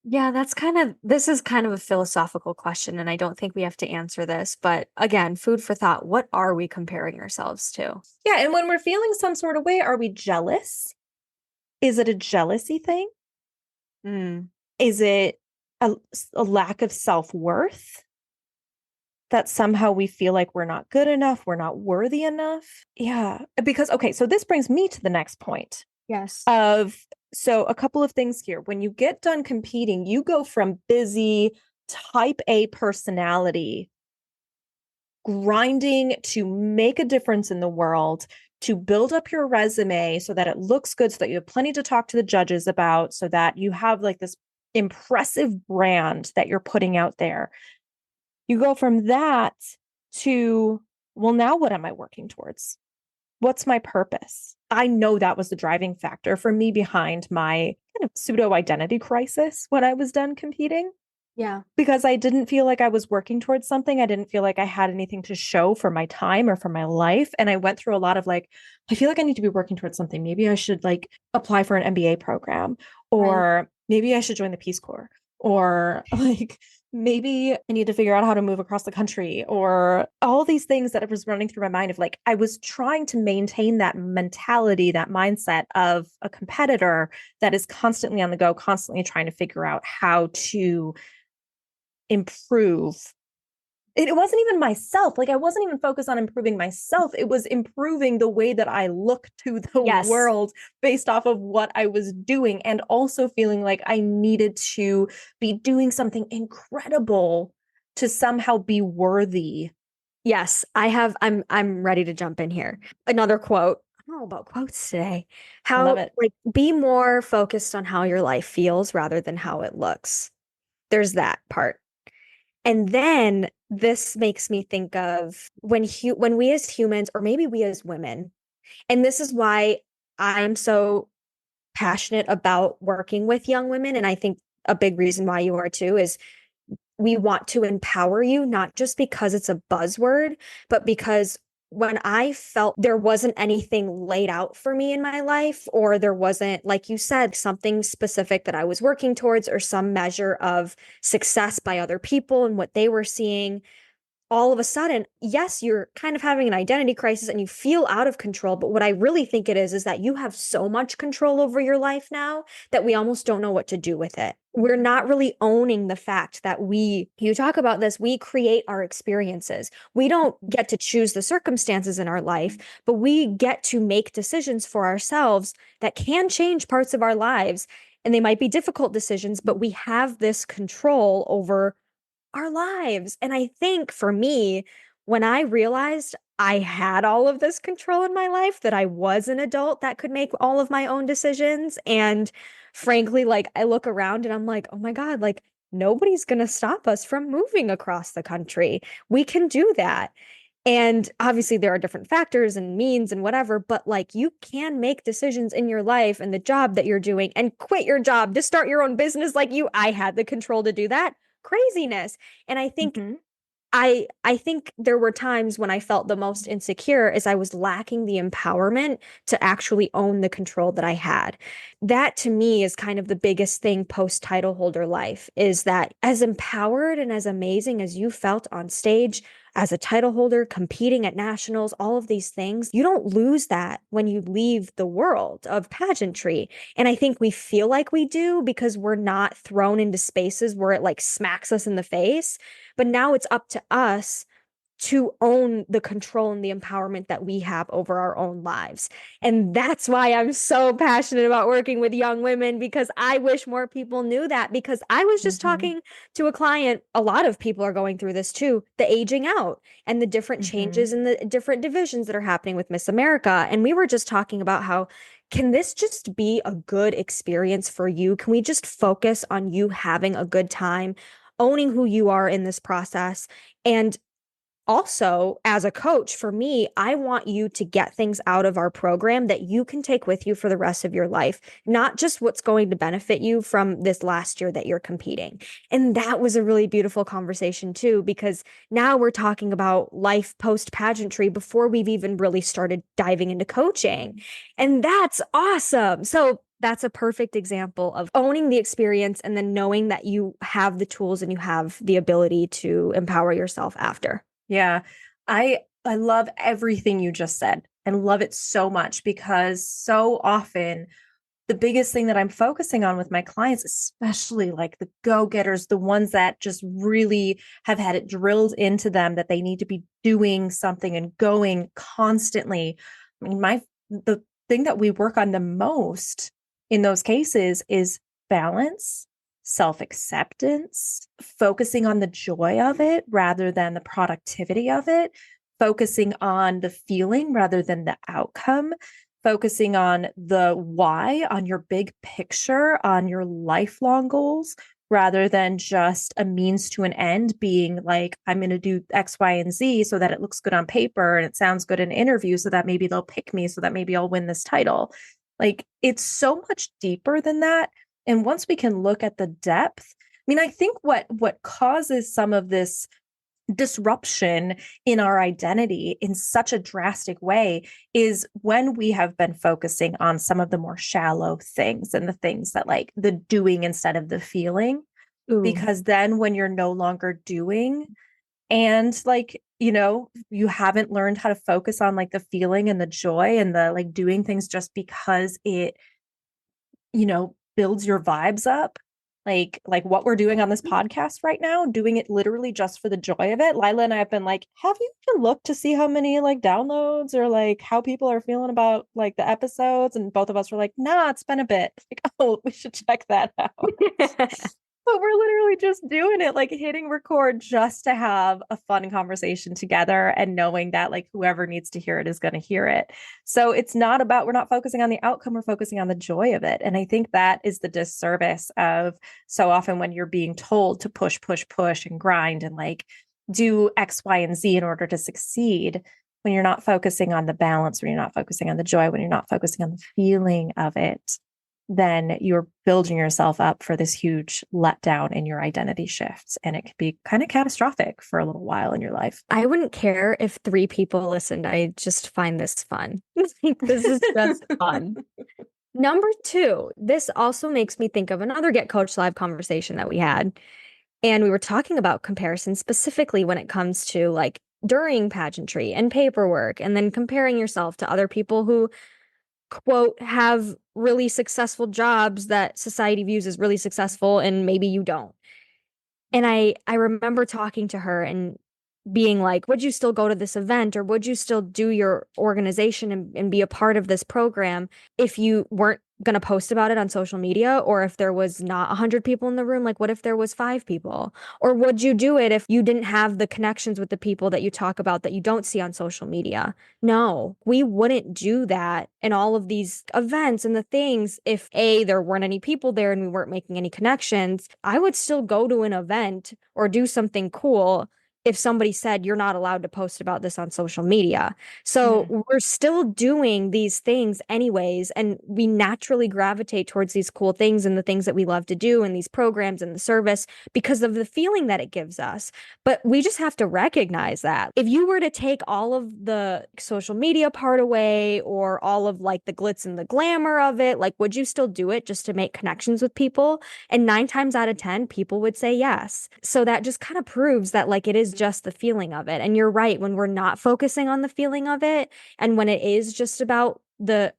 Yeah, this is kind of a philosophical question, and I don't think we have to answer this, but again, food for thought. What are we comparing ourselves to? Yeah, and when we're feeling some sort of way, are we jealous? Is it a jealousy thing? Is it a lack of self-worth? That somehow we feel like we're not good enough, we're not worthy enough? Yeah, because, okay, so this brings me to the next point. Yes. So a couple of things here. When you get done competing, you go from busy type A personality, grinding to make a difference in the world, to build up your resume so that it looks good, so that you have plenty to talk to the judges about, so that you have like this impressive brand that you're putting out there. You go from that to, well, now what am I working towards? What's my purpose? I know that was the driving factor for me behind my kind of pseudo identity crisis when I was done competing. Yeah. because I didn't feel like I was working towards something. I didn't feel like I had anything to show for my time or for my life. And I went through a lot of like, I feel like I need to be working towards something. Maybe I should like apply for an MBA program, Right. or maybe I should join the Peace Corps, or like maybe I need to figure out how to move across the country, or all these things that was running through my mind of like, I was trying to maintain that mentality, that mindset of a competitor that is constantly on the go, constantly trying to figure out how to improve. It wasn't even myself. Like I wasn't even focused on improving myself. It was improving the way that I look to the Yes. world based off of what I was doing, and also feeling like I needed to be doing something incredible to somehow be worthy. Yes, I'm ready to jump in here. Another quote. I don't know about quotes today. I love How it. like be more focused on how your life feels rather than how it looks. There's that part. And then this makes me think of when we as humans, or maybe we as women, and this is why I'm so passionate about working with young women, and I think a big reason why you are too is we want to empower you, not just because it's a buzzword, but because when I felt there wasn't anything laid out for me in my life, or there wasn't, like you said, something specific that I was working towards, or some measure of success by other people and what they were seeing, all of a sudden, yes, you're kind of having an identity crisis and you feel out of control. But what I really think it is that you have so much control over your life now that we almost don't know what to do with it. We're not really owning the fact that you talk about this, we create our experiences. We don't get to choose the circumstances in our life, but we get to make decisions for ourselves that can change parts of our lives. And they might be difficult decisions, but we have this control over our lives. And I think for me, when I realized I had all of this control in my life, that I was an adult that could make all of my own decisions. And frankly, like I look around and I'm like, oh my God, like nobody's going to stop us from moving across the country. We can do that. And obviously, there are different factors and means and whatever, but like you can make decisions in your life and the job that you're doing and quit your job to start your own business like I had the control to do that. Craziness. And I think Mm-hmm. I think there were times when I felt the most insecure as I was lacking the empowerment to actually own the control that I had. That to me is kind of the biggest thing post title holder life, is that as empowered and as amazing as you felt on stage as a title holder, competing at nationals, all of these things, you don't lose that when you leave the world of pageantry. And I think we feel like we do because we're not thrown into spaces where it like smacks us in the face. But now it's up to us to own the control and the empowerment that we have over our own lives. And that's why I'm so passionate about working with young women, because I wish more people knew that. Because I was just Mm-hmm. talking to a client, a lot of people are going through this too, the aging out and the different Mm-hmm. changes and the different divisions that are happening with Miss America. And we were just talking about how, can this just be a good experience for you? Can we just focus on you having a good time, owning who you are in this process? And also, as a coach, for me, I want you to get things out of our program that you can take with you for the rest of your life, not just what's going to benefit you from this last year that you're competing. And that was a really beautiful conversation, too, because now we're talking about life post pageantry before we've even really started diving into coaching. And that's awesome. So, that's a perfect example of owning the experience and then knowing that you have the tools and you have the ability to empower yourself after. Yeah. I love everything you just said. I love it so much, because so often the biggest thing that I'm focusing on with my clients, especially like the go-getters, the ones that just really have had it drilled into them that they need to be doing something and going constantly. I mean, the thing that we work on the most in those cases is balance, self-acceptance, focusing on the joy of it rather than the productivity of it, focusing on the feeling rather than the outcome, focusing on the why, on your big picture, on your lifelong goals, rather than just a means to an end, being like, I'm going to do X, Y, and Z so that it looks good on paper and it sounds good in interview so that maybe they'll pick me, so that maybe I'll win this title. Like, it's so much deeper than that. And once we can look at the depth, mean, I think what causes some of this disruption in our identity in such a drastic way is when we have been focusing on some of the more shallow things and the things that like the doing instead of the feeling. Ooh. Because then when you're no longer doing and like, you haven't learned how to focus on like the feeling and the joy and the like doing things just because it, builds your vibes up. Like what we're doing on this podcast right now, doing it literally just for the joy of it. Lila and I have been like, have you even looked to see how many like downloads or like how people are feeling about like the episodes? And both of us were like, nah, it's been a bit. Like, oh, we should check that out. But we're literally just doing it, like hitting record just to have a fun conversation together and knowing that like whoever needs to hear it is going to hear it. So it's not about, we're not focusing on the outcome, we're focusing on the joy of it. And I think that is the disservice of so often when you're being told to push, push, push and grind and like do X, Y, and Z in order to succeed, when you're not focusing on the balance, when you're not focusing on the joy, when you're not focusing on the feeling of it, then you're building yourself up for this huge letdown in your identity shifts. And it can be kind of catastrophic for a little while in your life. I wouldn't care if 3 people listened. I just find this fun. This is just fun. Number 2, this also makes me think of another Get Coached Live conversation that we had. And we were talking about comparison specifically when it comes to like during pageantry and paperwork, and then comparing yourself to other people who, quote, have really successful jobs that society views as really successful, and maybe you don't. And I remember talking to her and being like, would you still go to this event, or would you still do your organization and be a part of this program if you weren't going to post about it on social media, or if there was not 100 people in the room? Like, what if there was 5 people? Or would you do it if you didn't have the connections with the people that you talk about that you don't see on social media? No, we wouldn't do that in all of these events and the things if A, there weren't any people there and we weren't making any connections. I would still go to an event or do something cool if somebody said you're not allowed to post about this on social media. So we're still doing these things anyways, and we naturally gravitate towards these cool things and the things that we love to do and these programs and the service because of the feeling that it gives us. But we just have to recognize that. If you were to take all of the social media part away, or all of like the glitz and the glamour of it, like, would you still do it just to make connections with people? And 9 times out of 10, people would say yes. So that just kind of proves that like it is just the feeling of it. And you're right, when we're not focusing on the feeling of it, and when it is just about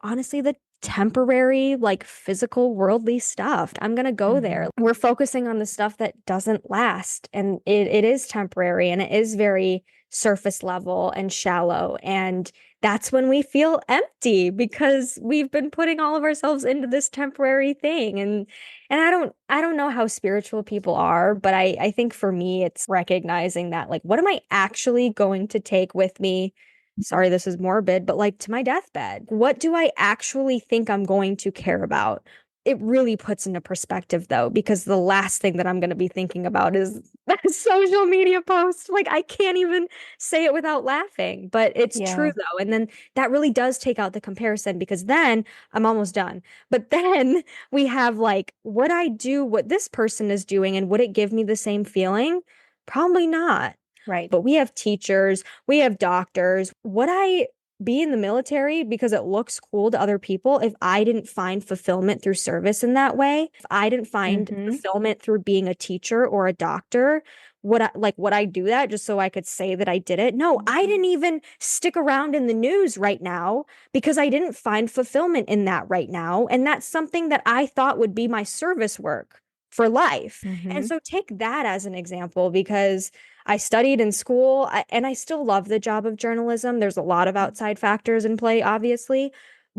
honestly, the temporary, like physical, worldly stuff, I'm going to go there. We're focusing on the stuff that doesn't last, and it is temporary, and it is very surface level and shallow. And that's when we feel empty because we've been putting all of ourselves into this temporary thing. And I don't know how spiritual people are, but I think for me, it's recognizing that, like, what am I actually going to take with me? Sorry, this is morbid, but like to my deathbed. What do I actually think I'm going to care about? It really puts into perspective, though, because the last thing that I'm going to be thinking about is that social media post. Like, I can't even say it without laughing, but it's true, though. And then that really does take out the comparison, because then I'm almost done. But then we have like, would I do what this person is doing, and would it give me the same feeling? Probably not. Right. But we have teachers, we have doctors. Would I be in the military because it looks cool to other people if I didn't find fulfillment through service in that way? If I didn't find fulfillment through being a teacher or a doctor, would I do that just so I could say that I did it? No, I didn't even stick around in the news right now because I didn't find fulfillment in that right now. And that's something that I thought would be my service work for life. And so take that as an example, because I studied in school and I still love the job of journalism. There's a lot of outside factors in play, obviously.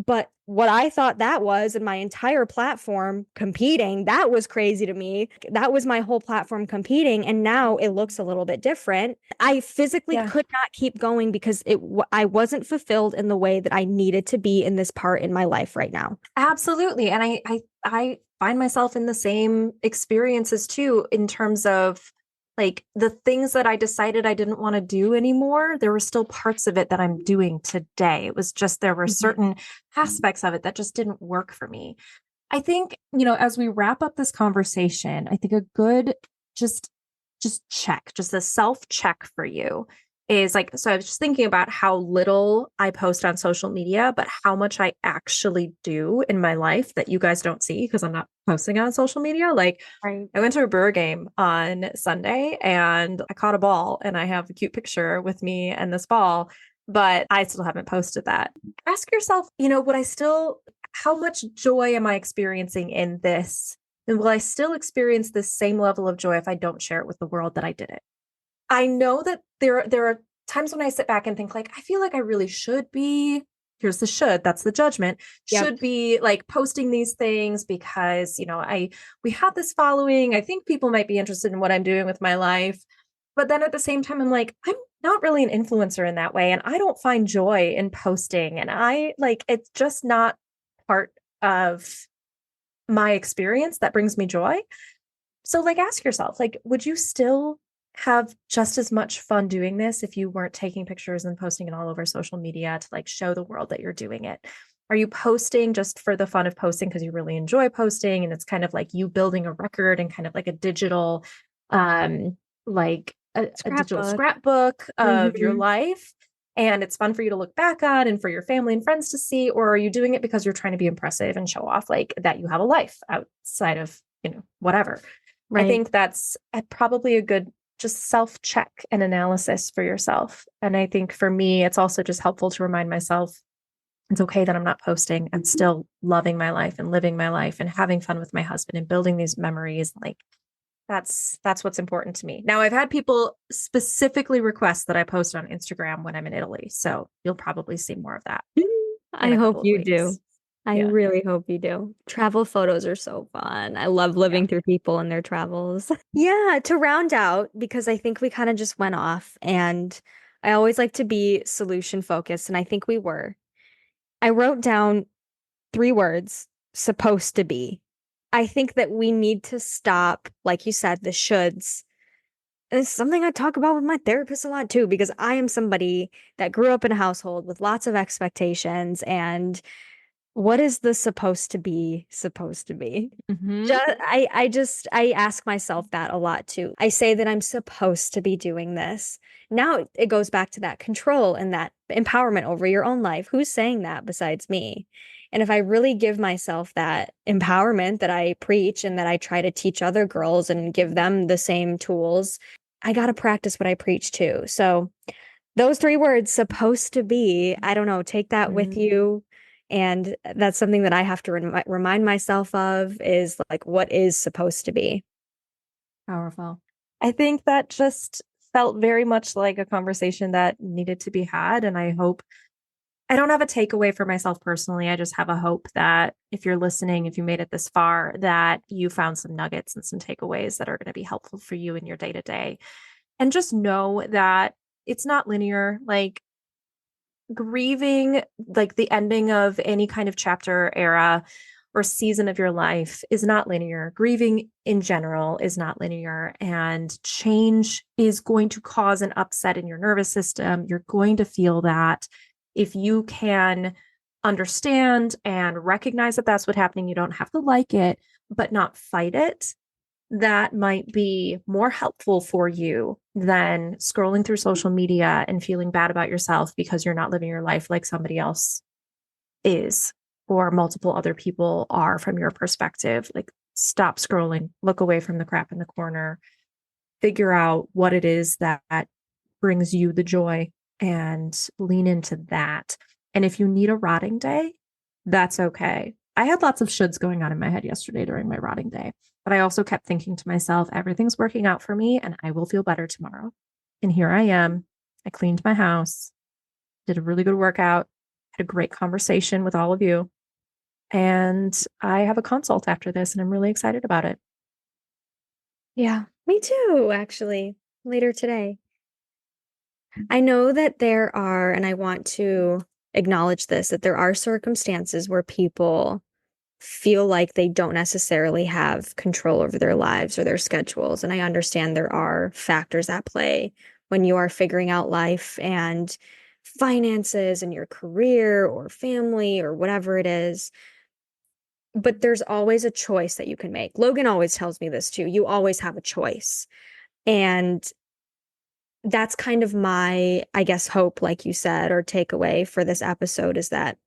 But what I thought that was, and my entire platform competing, that was crazy to me. That was my whole platform competing. And now it looks a little bit different. I physically could not keep going because I wasn't fulfilled in the way that I needed to be in this part in my life right now. Absolutely. And I find myself in the same experiences too, in terms of like the things that I decided I didn't want to do anymore. There were still parts of it that I'm doing today. It was just, there were certain aspects of it that just didn't work for me. I think, as we wrap up this conversation, I think a good just check, just a self check for you is like, so I was just thinking about how little I post on social media, but how much I actually do in my life that you guys don't see because I'm not posting on social media. Like Right. I went to a Brewer game on Sunday and I caught a ball and I have a cute picture with me and this ball, but I still haven't posted that. Ask yourself, how much joy am I experiencing in this? And will I still experience this same level of joy if I don't share it with the world that I did it? I know that there are times when I sit back and think like, I feel like I really should be. Here's the should, that's the judgment. Yep. Should be like posting these things because, we have this following. I think people might be interested in what I'm doing with my life. But then at the same time, I'm like, I'm not really an influencer in that way. And I don't find joy in posting. And it's just not part of my experience that brings me joy. So like ask yourself, like, would you still have just as much fun doing this if you weren't taking pictures and posting it all over social media to like show the world that you're doing it? Are you posting just for the fun of posting because you really enjoy posting and it's kind of like you building a record and kind of like a digital like a digital scrapbook of your life, and it's fun for you to look back on and for your family and friends to see? Or are you doing it because you're trying to be impressive and show off like that you have a life outside of whatever? Right. I think that's probably a good just self-check and analysis for yourself. And I think for me, it's also just helpful to remind myself it's okay that I'm not posting. I'm still loving my life and living my life and having fun with my husband and building these memories. Like that's what's important to me. Now, I've had people specifically request that I post on Instagram when I'm in Italy. So you'll probably see more of that. I hope you weeks. do. I Yeah. really hope you do. Travel photos are so fun. I love living through people and their travels. Yeah, to round out, because I think we kind of just went off, and I always like to be solution focused, and I think we were. I wrote down 3 words: supposed to be. I think that we need to stop, like you said, the shoulds. And it's something I talk about with my therapist a lot too, because I am somebody that grew up in a household with lots of expectations, and what is the supposed to be? Mhm. I ask myself that a lot too. I say that I'm supposed to be doing this. Now it goes back to that control and that empowerment over your own life. Who's saying that besides me? And if I really give myself that empowerment that I preach and that I try to teach other girls and give them the same tools, I got to practice what I preach too. So those 3 words, supposed to be, I don't know, take that with you. And that's something that I have to remind myself of, is like, what is supposed to be. Powerful. I think that just felt very much like a conversation that needed to be had. And I hope I don't have a takeaway for myself personally. I just have a hope that if you're listening, if you made it this far, that you found some nuggets and some takeaways that are going to be helpful for you in your day to day. And just know that it's not linear. Like grieving, like the ending of any kind of chapter, era, or season of your life is not linear. Grieving in general is not linear, and change is going to cause an upset in your nervous system. You're going to feel that. If you can understand and recognize that that's what's happening, you don't have to like it, but not fight it. That might be more helpful for you than scrolling through social media and feeling bad about yourself because you're not living your life like somebody else is, or multiple other people are from your perspective. Like, stop scrolling, look away from the crap in the corner, figure out what it is that brings you the joy and lean into that. And if you need a rotting day, that's okay. I had lots of shoulds going on in my head yesterday during my rotting day, but I also kept thinking to myself, everything's working out for me and I will feel better tomorrow. And here I am. I cleaned my house, did a really good workout, had a great conversation with all of you. And I have a consult after this and I'm really excited about it. Yeah, me too, actually, later today. I know that there are, and I want to acknowledge this, that there are circumstances where people feel like they don't necessarily have control over their lives or their schedules. And I understand there are factors at play when you are figuring out life and finances and your career or family or whatever it is. but there's always a choice that you can make. Logan always tells me this too. You always have a choice. And that's kind of my, I guess, hope, like you said, or takeaway for this episode is that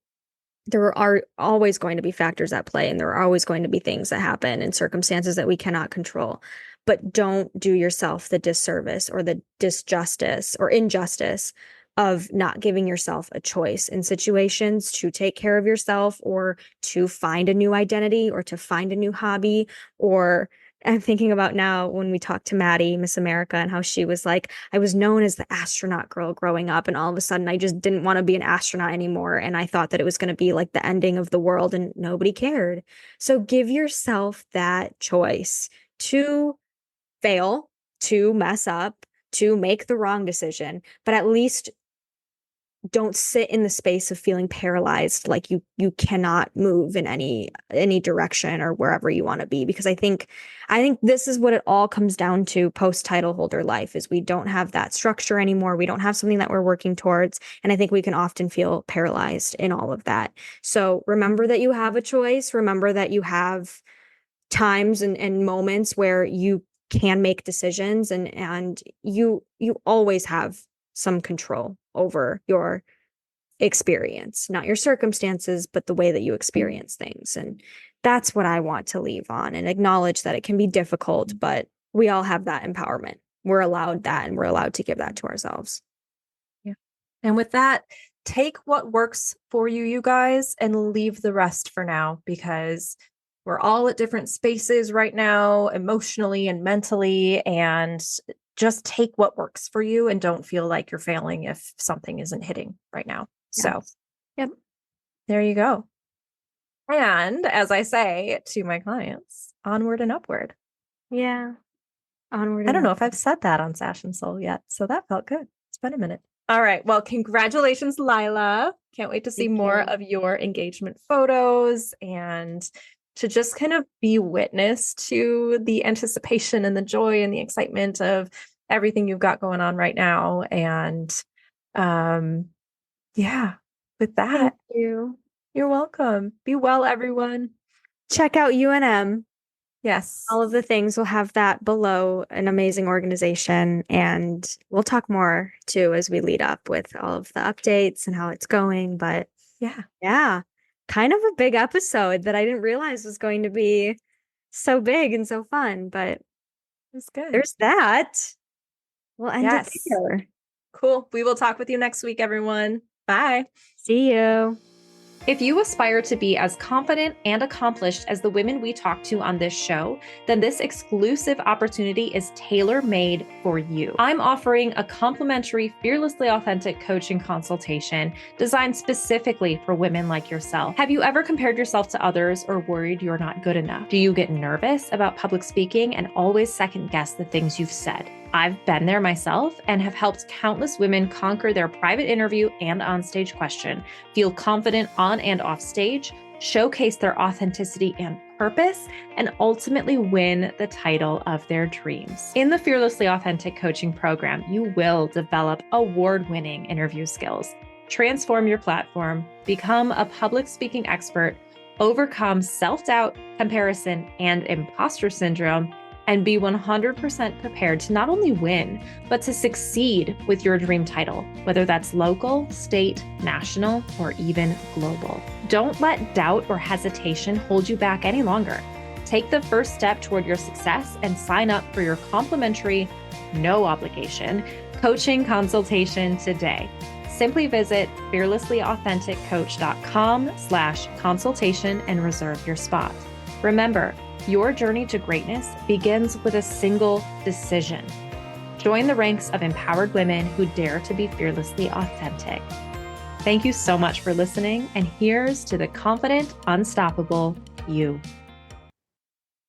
there are always going to be factors at play, and there are always going to be things that happen and circumstances that we cannot control. But don't do yourself the disservice or the disjustice or injustice of not giving yourself a choice in situations to take care of yourself or to find a new identity or to find a new hobby. Or I'm thinking about now when we talked to Maddie, Miss America, and how she was like, I was known as the astronaut girl growing up, and all of a sudden I just didn't want to be an astronaut anymore. And I thought that it was going to be like the ending of the world and nobody cared. So give yourself that choice to fail, to mess up, to make the wrong decision, but at least don't sit in the space of feeling paralyzed, like you cannot move in any direction or wherever you want to be. Because I think this is what it all comes down to post-title holder life, is we don't have that structure anymore. We don't have something that we're working towards. And I think we can often feel paralyzed in all of that. So remember that you have a choice. Remember that you have times and moments where you can make decisions, and you always have some control over your experience, not your circumstances, but the way that you experience things. And that's what I want to leave on, and acknowledge that it can be difficult, but we all have that empowerment. We're allowed that, and we're allowed to give that to ourselves. Yeah. And with that, take what works for you, you guys, and leave the rest for now, because we're all at different spaces right now, emotionally and mentally, and just take what works for you and don't feel like you're failing if something isn't hitting right now. Yes. So, yep. There you go. And as I say to my clients, onward and upward. Yeah. Onward. I don't know if I've said that on Sash and Soul yet, so that felt good. It's been a minute. All right. Well, congratulations, Lila. Can't wait to see more of your engagement photos and to just kind of be witness to the anticipation and the joy and the excitement of everything you've got going on right now. And yeah, with that, you're welcome. Be well, everyone. Check out UNM. Yes. All of the things, we'll have that below. An amazing organization. And we'll talk more too as we lead up with all of the updates and how it's going. But yeah. Kind of a big episode that I didn't realize was going to be so big and so fun, but it's good. There's that. We'll end it here. Cool. We will talk with you next week, everyone. Bye. See you. If you aspire to be as confident and accomplished as the women we talk to on this show, then this exclusive opportunity is tailor-made for you. I'm offering a complimentary, fearlessly authentic coaching consultation designed specifically for women like yourself. Have you ever compared yourself to others or worried you're not good enough? Do you get nervous about public speaking and always second guess the things you've said? I've been there myself and have helped countless women conquer their private interview and onstage question, feel confident on and off stage, showcase their authenticity and purpose, and ultimately win the title of their dreams. In the Fearlessly Authentic Coaching Program, you will develop award-winning interview skills, transform your platform, become a public speaking expert, overcome self-doubt, comparison, and imposter syndrome, and be 100% prepared to not only win, but to succeed with your dream title, whether that's local, state, national, or even global. Don't let doubt or hesitation hold you back any longer. Take the first step toward your success and sign up for your complimentary, no obligation, coaching consultation today. Simply visit fearlesslyauthenticcoach.com/consultation and reserve your spot. Remember, your journey to greatness begins with a single decision. Join the ranks of empowered women who dare to be fearlessly authentic. Thank you so much for listening, and here's to the confident, unstoppable you.